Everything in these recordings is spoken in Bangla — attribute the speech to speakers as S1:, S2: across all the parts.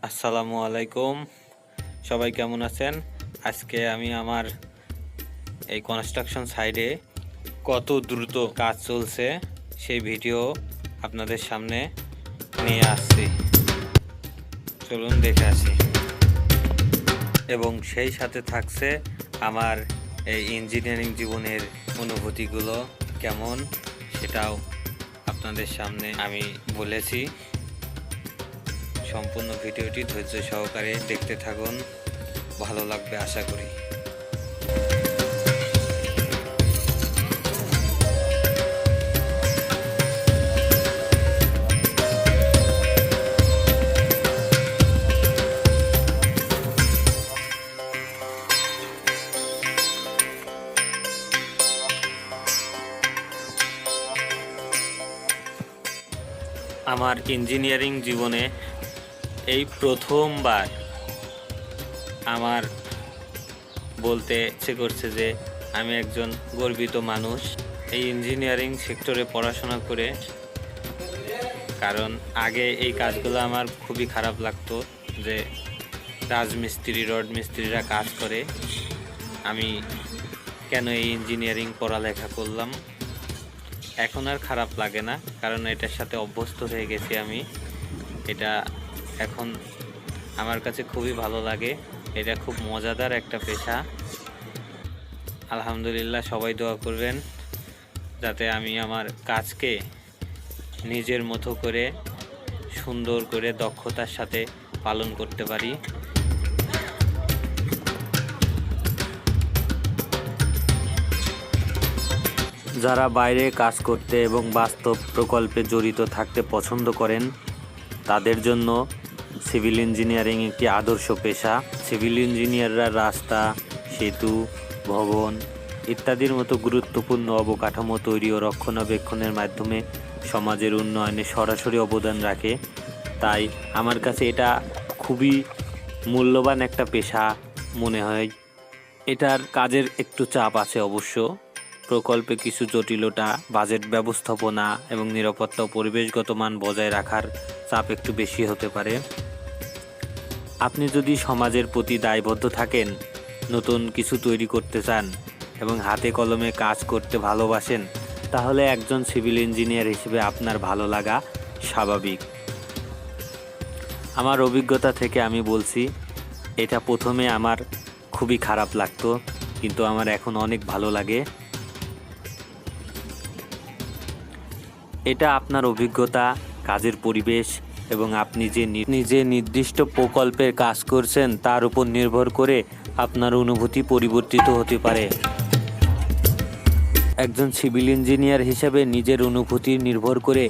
S1: আসসালামু আলাইকুম, সবাই কেমন আছেন? আজকে আমি আমার এই কনস্ট্রাকশন সাইডে কত দ্রুত কাজ চলছে সেই ভিডিও আপনাদের সামনে নিয়ে আসছি। চলুন দেখে আসি, এবং সেই সাথে থাকছে আমার এই ইঞ্জিনিয়ারিং জীবনের অনুভূতিগুলো কেমন সেটাও আপনাদের সামনে আমি বলেছি। সম্পূর্ণ ভিডিওটি ধৈর্য সহকারে দেখতে থাকুন, ভালো লাগবে আশা করি। আমার ইঞ্জিনিয়ারিং জীবনে এই প্রথমবার আমার বলতে ইচ্ছে করছে যে আমি একজন গর্বিত মানুষ এই ইঞ্জিনিয়ারিং সেক্টরে পড়াশোনা করে। কারণ আগে এই কাজগুলো আমার খুবই খারাপ লাগতো, যে রাজমিস্ত্রি রড মিস্ত্রিরা কাজ করে, আমি কেন এই ইঞ্জিনিয়ারিং পড়ালেখা করলাম। এখন আর খারাপ লাগে না, কারণ এটার সাথে অভ্যস্ত হয়ে গেছি আমি। এটা এখন আমার কাছে খুবই ভালো লাগে, এটা খুব মজাদার একটা পেশা। আলহামদুলিল্লাহ, সবাই দোয়া করবেন যাতে আমি আমার কাজকে নিজের মতো করে সুন্দর করে দক্ষতার সাথে পালন করতে পারি। যারা বাইরে কাজ করতে এবং বাস্তব প্রকল্পে জড়িত থাকতে পছন্দ করেন তাদের জন্য সিভিল ইঞ্জিনিয়ারিং একটি আদর্শ পেশা। সিভিল ইঞ্জিনিয়াররা রাস্তা, সেতু, ভবন ইত্যাদির মতো গুরুত্বপূর্ণ অবকাঠামো তৈরি ও রক্ষণাবেক্ষণের মাধ্যমে সমাজের উন্নয়নে সরাসরি অবদান রাখে। তাই আমার কাছে এটা খুবই মূল্যবান একটা পেশা মনে হয়। এটার কাজের একটু চাপ আছে অবশ্য, প্রকল্পে কিছু জটিলতা, বাজেট ব্যবস্থাপনা এবং নিরাপত্তা ও পরিবেশগত মান বজায় রাখার চাপ একটু বেশি হতে পারে। আপনি যদি সমাজের প্রতি দায়বদ্ধ থাকেন, নতুন কিছু তৈরি করতে চান এবং হাতে কলমে কাজ করতে ভালোবাসেন, তাহলে একজন সিভিল ইঞ্জিনিয়ার হিসেবে আপনার ভালো লাগা স্বাভাবিক। আমার অভিজ্ঞতা থেকে আমি বলছি, এটা প্রথমে আমার খুবই খারাপ লাগতো, কিন্তু আমার এখন অনেক ভালো লাগে। এটা আপনার অভিজ্ঞতা, কাজের পরিবেশ এবং আপনি যে নির্দিষ্ট প্রকল্পের কাজ করছেন তার উপর নির্ভর করে আপনার অনুভূতি পরিবর্তিত হতে পারে। একজন সিভিল ইঞ্জিনিয়ার হিসেবে নিজের অনুভূতি নির্ভর করে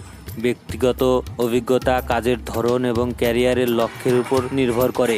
S1: ব্যক্তিগত অভিজ্ঞতা, কাজের ধরন এবং ক্যারিয়ারের লক্ষ্যের উপর নির্ভর করে।